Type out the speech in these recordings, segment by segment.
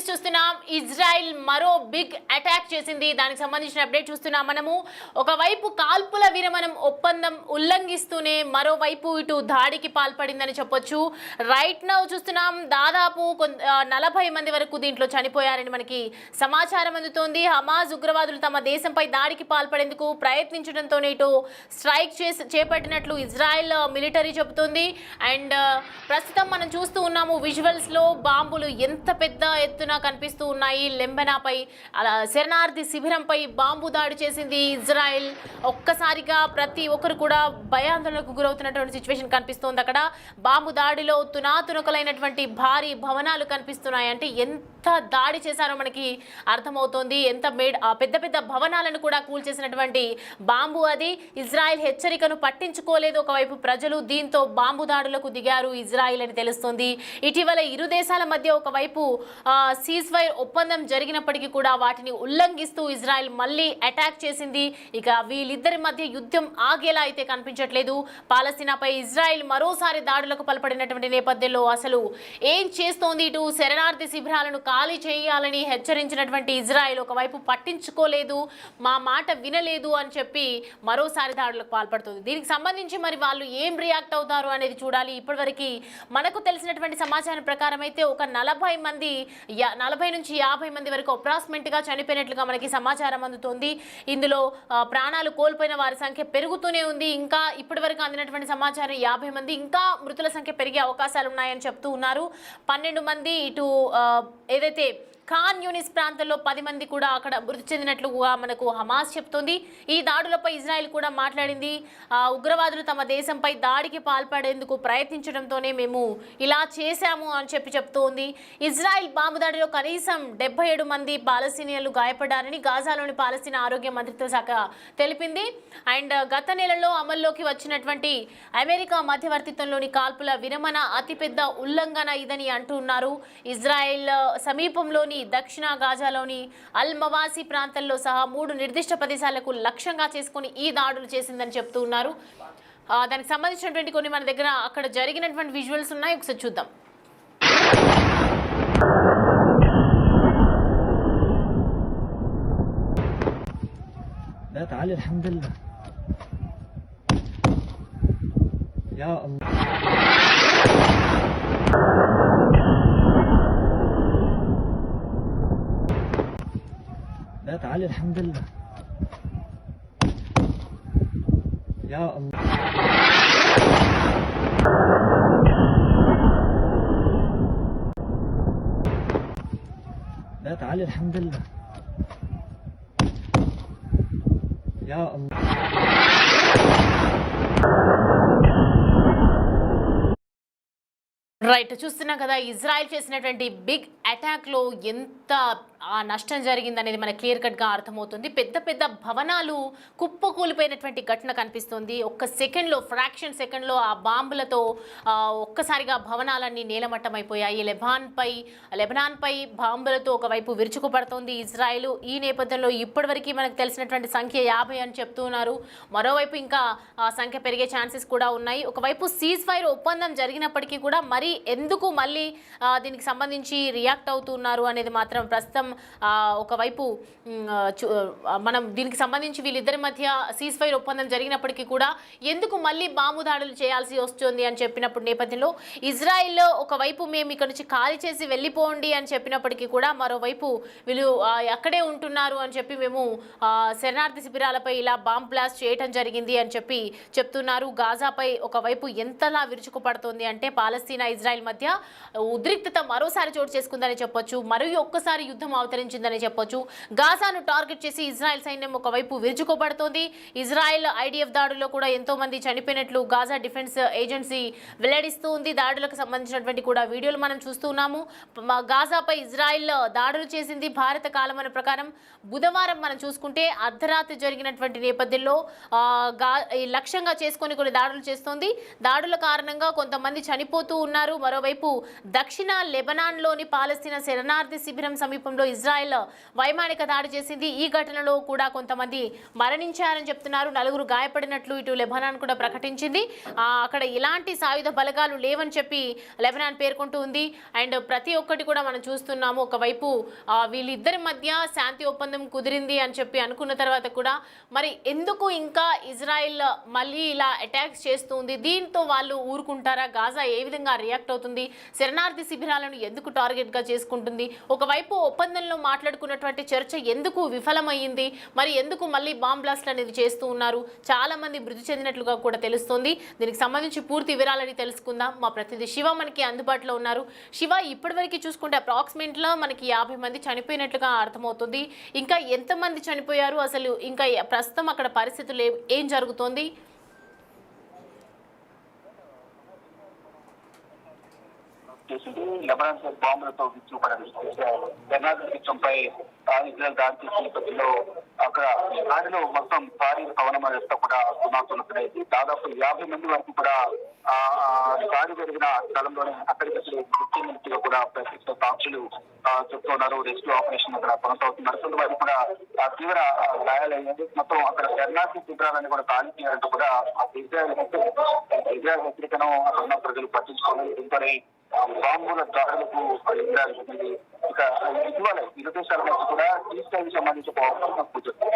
News చూస్తున్నాం. Israel మరో big attack చేసింది. దానికి సంబంధించిన అప్డేట్ చూస్తున్నాం మనము. ఒకవైపు కాల్పుల విరమణం ఒప్పందం ఉల్లంఘిస్తూనే మరోవైపు ఇటు దాడికి పాల్పడిందని చెప్పొచ్చు. రైట్ నౌ చూస్తున్నాం దాదాపు 40 మంది వరకు దీంట్లో చనిపోయారని మనకి సమాచారం అందుతోంది. హమాజ్ ఉగ్రవాదులు తమ దేశంపై దాడికి పాల్పడేందుకు ప్రయత్నించడంతోనే ఇటు స్ట్రైక్ చేపట్టినట్లు ఇజ్రాయెల్ మిలిటరీ చెబుతోంది. అండ్ ప్రస్తుతం మనం చూస్తూ ఉన్నాము విజువల్స్ లో బాంబులు ఎంత పెద్ద ఎత్తున కనిపిస్తూ ఉన్నాయి. లెంబనాపై శరణార్థి శిబిరంపై బాంబు దాడి చేసింది ఇజ్రాయెల్. ఒక్కసారిగా ప్రతి ఒక్కరు కూడా భయాందోళనకు గురవుతున్నటువంటి సిచ్యువేషన్ కనిపిస్తోంది. అక్కడ బాంబు దాడిలో తునాతునకలైనటువంటి భారీ భవనాలు కనిపిస్తున్నాయి. అంటే ఎంత దాడి చేశారో మనకి అర్థమవుతోంది. ఎంత పెద్ద పెద్ద భవనాలను కూడా కూల్చేసినటువంటి బాంబు అది. ఇజ్రాయెల్ హెచ్చరికను పట్టించుకోలేదు ఒకవైపు ప్రజలు. దీంతో బాంబు దాడులకు దిగారు ఇజ్రాయెల్ అని తెలుస్తోంది. ఇటీవల ఇరు దేశాల మధ్య ఒకవైపు సీజ్ ఫైర్ ఒప్పందం జరిగినప్పటికీ కూడా వాటిని ఉల్లంఘిస్తూ ఇజ్రాయెల్ మళ్ళీ అటాక్ చేసింది. ఇక వీళ్ళిద్దరి మధ్య యుద్ధం ఆగేలా అయితే కనిపించట్లేదు. పాలస్తీనాపై ఇజ్రాయెల్ మరోసారి దాడులకు పాల్పడినటువంటి నేపథ్యంలో అసలు ఏం చేస్తోంది? ఇటు శరణార్థి శిబిరాలను ఖాళీ చేయాలని హెచ్చరించినటువంటి ఇజ్రాయెల్ ఒకవైపు పట్టించుకోలేదు, మా మాట వినలేదు అని చెప్పి మరోసారి దాడులకు పాల్పడుతుంది. దీనికి సంబంధించి మరి వాళ్ళు ఏం రియాక్ట్ అవుతారు అనేది చూడాలి. ఇప్పటివరకు మనకు తెలిసినటువంటి సమాచారం ప్రకారం అయితే ఒక 40 నుంచి 50 మంది వరకు అప్రాక్సిమేట్గా చనిపోయినట్లుగా మనకి సమాచారం అందుతోంది. ఇందులో ప్రాణాలు కోల్పోయిన వారి సంఖ్య పెరుగుతూనే ఉంది. ఇంకా ఇప్పటి వరకు అందినటువంటి సమాచారం 50 మంది, ఇంకా మృతుల సంఖ్య పెరిగే అవకాశాలు ఉన్నాయని చెప్తూ ఉన్నారు. 12 మంది ఇటు ఏదైతే ఖాన్ యూనిస్ ప్రాంతంలో 10 మంది కూడా అక్కడ మృతి చెందినట్లుగా మనకు హమాస్ చెప్తోంది. ఈ దాడులపై ఇజ్రాయెల్ కూడా మాట్లాడింది. ఉగ్రవాదులు తమ దేశంపై దాడికి పాల్పడేందుకు ప్రయత్నించడంతోనే మేము ఇలా చేశాము అని చెప్తోంది. ఇజ్రాయెల్ బాంబు దాడిలో కనీసం 77 మంది పాలస్తీనియన్లు గాయపడ్డారని గాజాలోని పాలస్తీనా ఆరోగ్య మంత్రిత్వ శాఖ తెలిపింది. అండ్ గత నెలలో అమల్లోకి వచ్చినటువంటి అమెరికా మధ్యవర్తిత్వంలోని కాల్పుల విరమణ అతిపెద్ద ఉల్లంఘన ఇదని అంటున్నారు. ఇజ్రాయెల్ సమీపంలోని దక్షిణ గాజాలోని అల్ మవాసి ప్రాంతంలో సహా 3 నిర్దిష్ట ప్రదేశాలకు లక్ష్యంగా చేసుకుని ఈ దాడులు చేసిందని చెప్తూ ఉన్నారు. దానికి సంబంధించినటువంటి కొన్ని మన దగ్గర అక్కడ జరిగినటువంటి విజువల్స్ ఉన్నాయి, ఒకసారి చూద్దాం. تعالي الحمد لله يا الله لا تعالي الحمد لله يا الله لا تعالي الحمد لله يا الله రైట్, చూస్తున్నాం కదా ఇజ్రాయెల్ చేసినటువంటి బిగ్ అటాక్లో ఎంత నష్టం జరిగిందనేది మనకు క్లియర్ కట్గా అర్థమవుతుంది. పెద్ద పెద్ద భవనాలు కుప్పకూలిపోయినటువంటి ఘటన కనిపిస్తుంది. ఒక్క సెకండ్లో, ఫ్రాక్షన్ సెకండ్లో ఆ బాంబులతో ఒక్కసారిగా భవనాలన్నీ నేలమట్టమైపోయాయి. లెబనాన్పై బాంబులతో ఒకవైపు విరుచుకుపడుతోంది ఇజ్రాయెల్. ఈ నేపథ్యంలో ఇప్పటివరకు మనకు తెలిసినటువంటి సంఖ్య 50 అని చెప్తూ ఉన్నారు. మరోవైపు ఇంకా సంఖ్య పెరిగే ఛాన్సెస్ కూడా ఉన్నాయి. ఒకవైపు సీజ్ ఫైర్ ఒప్పందం జరిగినప్పటికీ కూడా మరి ఎందుకు మళ్ళీ దీనికి సంబంధించి రియాక్ట్ అవుతున్నారు అనేది మాత్రం ప్రస్తుతం ఒకవైపు మనం దీనికి సంబంధించి వీళ్ళిద్దరి మధ్య సీజ్ ఫైర్ ఒప్పందం జరిగినప్పటికీ కూడా ఎందుకు మళ్ళీ బాంబు దాడులు చేయాల్సి వస్తుంది అని చెప్పినప్పుడు నేపథ్యంలో ఇజ్రాయెల్ ఒకవైపు మేము ఇక్కడ నుంచి ఖాళీ చేసి వెళ్ళిపోండి అని చెప్పినప్పటికీ కూడా మరోవైపు వీళ్ళు అక్కడే ఉంటున్నారు అని చెప్పి మేము శరణార్థి శిబిరాలపై ఇలా బాంబ్ బ్లాస్ట్ చేయటం జరిగింది అని చెప్పి చెప్తున్నారు. గాజాపై ఒకవైపు ఎంతలా విరుచుకుపడుతోంది అంటే పాలస్తీనా ఇజ్రాయెల్ మధ్య ఉద్రిక్తత మరోసారి చోటు చేసుకుందని చెప్పొచ్చు. మరియు ఒక్కసారి యుద్ధం అవతరించిందని చెప్పొచ్చు. గాజాను టార్గెట్ చేసి ఇజ్రాయెల్ సైన్యం ఒకవైపు విరుచుకోబడుతోంది. ఇజ్రాయెల్ ఐడిఎఫ్ దాడుల్లో కూడా ఎంతో మంది చనిపోయినట్లు గాజా డిఫెన్స్ ఏజెన్సీ వెల్లడిస్తూ ఉంది. దాడులకు సంబంధించినటువంటి కూడా వీడియోలు మనం చూస్తున్నాము. గాజాపై ఇజ్రాయెల్ దాడులు చేసింది భారత కాలమాన ప్రకారం బుధవారం మనం చూసుకుంటే అర్ధరాత్రి జరిగినటువంటి నేపథ్యంలో లక్ష్యంగా చేసుకొని కొన్ని దాడులు చేస్తోంది. దాడుల కారణంగా కొంతమంది చనిపోతూ ఉన్నారు. మరోవైపు దక్షిణ లెబనాన్లోని పాలస్తీనా శరణార్థి శిబిరం సమీపంలో ఇజ్రాయెల్ వైమానిక దాడి చేసింది. ఈ ఘటనలో కూడా కొంతమంది మరణించారని చెప్తున్నారు, 4 గాయపడినట్లు ఇటు లెబనాన్ కూడా ప్రకటించింది. అక్కడ ఎలాంటి సాయుధ బలగాలు లేవని చెప్పి లెబనాన్ పేర్కొంటూ ఉంది. అండ్ ప్రతి ఒక్కటి కూడా మనం చూస్తున్నాము. ఒకవైపు వీళ్ళిద్దరి మధ్య శాంతి ఒప్పందం కుదిరింది అని చెప్పి అనుకున్న తర్వాత కూడా మరి ఎందుకు ఇంకా ఇజ్రాయెల్ మళ్ళీ ఇలా అటాక్స్ చేస్తుంది? దీంతో వాళ్ళు ఊరుకుంటారా? గాజా ఏ విధంగా రియాక్ట్ అవుతుంది? శరణార్థి శిబిరాలను ఎందుకు టార్గెట్ గా చేసుకుంటుంది? ఒకవైపు ఒప్పందంలో మాట్లాడుకున్నటువంటి చర్చ ఎందుకు విఫలమైంది? మరి ఎందుకు మళ్ళీ బాంబ్ బ్లాస్ట్ అనేది చేస్తూ ఉన్నారు? చాలా మంది మృతి చెందినట్లుగా కూడా తెలుస్తోంది. దీనికి సంబంధించి పూర్తి వివరాలని తెలుసుకుందాం. మా ప్రతినిధి శివ మనకి అందుబాటులో ఉన్నారు. శివ, ఇప్పటివరకు చూసుకుంటే అప్రాక్సిమేట్ లో మనకి 50 మంది చనిపోయినట్లుగా అర్థమవుతుంది. ఇంకా ఎంతమంది చనిపోయారు? అసలు ఇంకా ప్రస్తుతం అక్కడ పరిస్థితులు ఏం జరుగుతోంది? లెబనాన్ బాంబులతో విజృంభణపై ఇజ్రాయెల్ దాడి చేసిన నేపథ్యంలో అక్కడ దాడిలో మొత్తం భారీ భవన వ్యవస్థ కూడా సుమారుతున్నాయి. దాదాపు 50 మంది వరకు కూడా దాడి జరిగిన స్థలంలోనే అక్కడికి మృత్యుగా కూడా ప్రత్యక్ష సాక్షులు చెప్తున్నారు. రెస్క్యూ ఆపరేషన్ అక్కడ కొనసాగుతున్నారు. వారికి కూడా తీవ్ర గాయాలయ్యింది. మొత్తం అక్కడ శరణార్థి శిబిరాలని కూడా ఖాళీ చేయాలంటూ కూడా ఇజ్రాయెల్ హెచ్చరికను అక్కడ ఉన్న ప్రజలు పట్టించుకోవాలి. దీంతోనే బాంబుల దాడులకు ఇక ఇటీవల ఇరు దేశాల మధ్య కూడా ఈస్టైల్కి సంబంధించి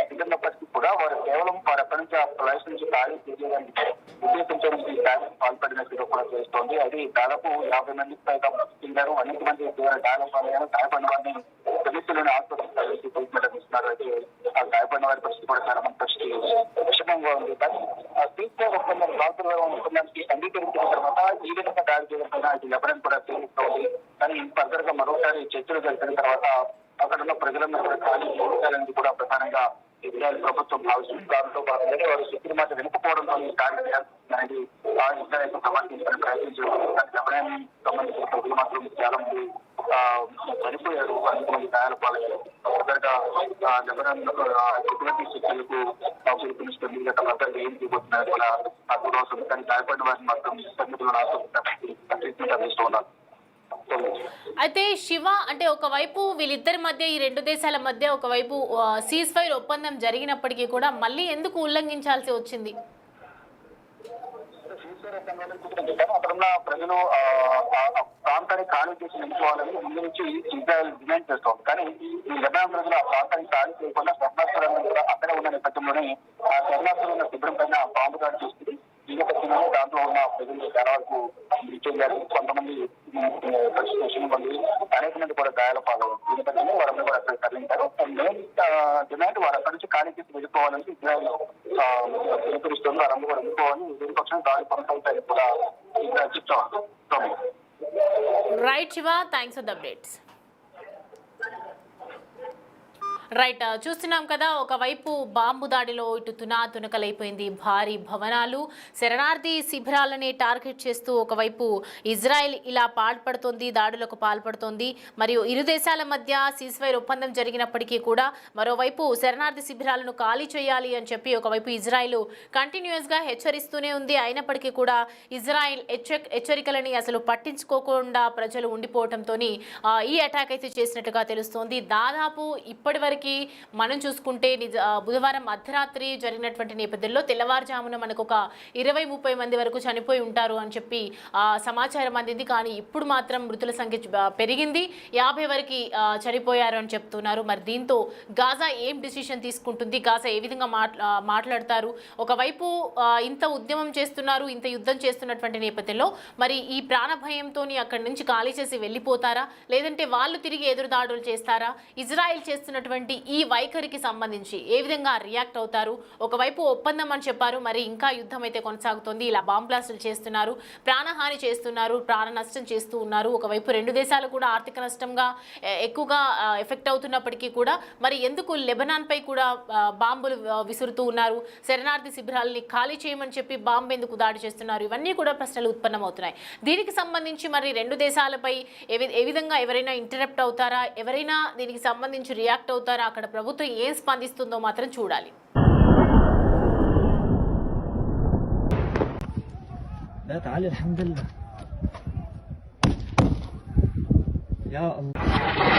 కుదిరినప్పటికీ కూడా వారు కేవలం వారు అక్కడి నుంచి ఆ ప్లేస్ నుంచి ఖాళీ చేయడానికి ఉద్దేశించడానికి పాల్పడినట్టుగా కూడా తెలుస్తోంది. అది దాదాపు 50 మందికి పైగా మృతి చెందారు. అనేక మంది తీవ్ర గాయపడిన వారిని పోలీసులను ఆసుపత్రికి ట్రీట్మెంట్ ఇస్తున్నారు. అయితే ఆ గాయపడిన వారి పరిస్థితి కూడా చాలా మంది పరిస్థితి విషమంగా ఉంది. కానీ పీస్ఫైర్ ఒప్పందం ఒప్పందానికి అంగీకరించిన తర్వాత ఈ విధంగా దాడి చేయడం అది లెబనాన్ కూడా తేలిస్తోంది. కానీ ఫర్దర్ గా మరోసారి చర్చలు జరిపిన తర్వాత అక్కడ ఉన్న ప్రజలందరూ కూడా ఖాళీ చేయాలని కూడా ప్రధానంగా ఇజ్రాయెల్ ప్రభుత్వం భావిస్తుంది. దాంతో భాగంగానే వారు శక్తి మాట వినకపోవడంతో ఈ దాడి చేయాల్సింది ఇజ్రాయెల్ సమర్థించడానికి ప్రయత్నించారు. లెబనాన్ సంబంధించిన ప్రజలు మాత్రం చాలా మంది చనిపోయారు. అనేక మంది గాయాల పాలయ్యారు. ఫర్దర్గా లెబనాన్ సెక్యూరిటీ శక్తులకు పిలుపునిస్తుంది. గత ఫర్దర్గా ఏం చేయబోతున్నారో కూడా అప్పుడు అవసరం. కానీ గాయపడిన వారిని మాత్రం సన్నిధులను ఆశిస్తూ ఉన్నారు. అయితే శివ, అంటే ఒకవైపు వీళ్ళిద్దరి మధ్య, ఈ 2 దేశాల మధ్య ఒకవైపు సీజ్ ఫైర్ ఒప్పందం జరిగినప్పటికీ కూడా మళ్ళీ ఎందుకు ఉల్లంఘించాల్సి వచ్చింది? అక్కడున్న ప్రజలు ప్రాంతాన్ని ఖాళీ చేసి నిలుపుకోవాలని ముందు నుంచి ఇజ్రాయెల్ డిమాండ్ చేస్తోంది. కానీ ఈ లెబనాన్ ప్రజలు ఆ ప్రాంతాన్ని ఖాళీ చేయకుండా శరణార్థులను కూడా అక్కడే ఉన్న నేపథ్యంలోనే ఆ శరణార్థులు ఉన్న శిబిరం పైన బాంబు దాడి చేస్తుంది. ఈ నేపథ్యంలో దాంట్లో ఉన్న ప్రజలు చాలా వరకు మృతి చెందారు. కొంతమంది అనేక మంది కూడా గాయాల పాలయ్యారు. ఈ నేపథ్యంలో వారందరూ కూడా అక్కడ తరలించారు. డిమాండ్ వారు అక్కడి నుంచి ఖాళీ చేసి వెళ్ళిపోవాలని ఇజ్రాయెల్ పిలుపునిస్తుంది. వారందరూ కూడా వెళ్ళిపోవాలని విపక్షం దాడి కొనసాగుతాయని కూడా ఇజ్రాయెల్ చెప్తారు. Right Shiva, thanks for the updates. Right, చూస్తున్నాం కదా, ఒకవైపు బాంబు దాడిలో ఇటు తునకలైపోయింది. భారీ భవనాలు, శరణార్థి శిబిరాలని టార్గెట్ చేస్తూ ఒకవైపు ఇజ్రాయెల్ ఇలా పాల్పడుతోంది, దాడులకు పాల్పడుతోంది. మరియు ఇరు దేశాల మధ్య సీజ్ఫైర్ ఒప్పందం జరిగినప్పటికీ కూడా మరోవైపు శరణార్థి శిబిరాలను ఖాళీ చేయాలి అని చెప్పి ఒకవైపు ఇజ్రాయెల్ కంటిన్యూస్గా హెచ్చరిస్తూనే ఉంది. అయినప్పటికీ కూడా ఇజ్రాయెల్ హెచ్చరికలని అసలు పట్టించుకోకుండా ప్రజలు ఉండిపోవడంతో ఈ అటాక్ అయితే చేసినట్టుగా తెలుస్తోంది. దాదాపు ఇప్పటి వరకు మనం చూసుకుంటే బుధవారం అర్ధరాత్రి జరిగినటువంటి నేపథ్యంలో తెల్లవారుజామున మనకు ఒక 20-30 మంది వరకు చనిపోయి ఉంటారు అని చెప్పి సమాచారం అందింది. కానీ ఇప్పుడు మాత్రం మృతుల సంఖ్య పెరిగింది, 50 వరకు చనిపోయారు అని చెప్తున్నారు. మరి దీంతో గాజా ఏం డిసిషన్ తీసుకుంటుంది? గాజా ఏ విధంగా మాట్లాడతారు? ఒకవైపు ఇంత ఉద్యమం చేస్తున్నారు, ఇంత యుద్ధం చేస్తున్నటువంటి నేపథ్యంలో మరి ఈ ప్రాణ భయంతో అక్కడి నుంచి ఖాళీ చేసి వెళ్ళిపోతారా, లేదంటే వాళ్ళు తిరిగి ఎదురు దాడులు చేస్తారా? ఇజ్రాయెల్ చేస్తున్నటువంటి ఈ వైఖరికి సంబంధించి ఏ విధంగా రియాక్ట్ అవుతారు? ఒకవైపు ఒప్పందం అని చెప్పారు, మరి ఇంకా యుద్ధం అయితే కొనసాగుతోంది. ఇలా బాంబ్ బ్లాస్టులు చేస్తున్నారు, ప్రాణహాని చేస్తున్నారు, ప్రాణ నష్టం చేస్తూ ఉన్నారు. ఒకవైపు 2 దేశాలు కూడా ఆర్థిక నష్టంగా ఎక్కువగా ఎఫెక్ట్ అవుతున్నప్పటికీ కూడా మరి ఎందుకు లెబనాన్ పై కూడా బాంబులు విసురుతూ ఉన్నారు? శరణార్థి శిబిరాలని ఖాళీ చేయమని చెప్పి బాంబు ఎందుకు దాడి చేస్తున్నారు? ఇవన్నీ కూడా ప్రశ్నలు ఉత్పన్నమవుతున్నాయి. దీనికి సంబంధించి మరి 2 దేశాలపై ఏ విధంగా ఎవరైనా ఇంటరప్ట్ అవుతారా? ఎవరైనా దీనికి సంబంధించి రియాక్ట్ అవుతారా? అక్కడ ప్రభుత్వం ఏం స్పందిస్తుందో మాత్రం చూడాలి. لا تعالي الحمد لله يا الله.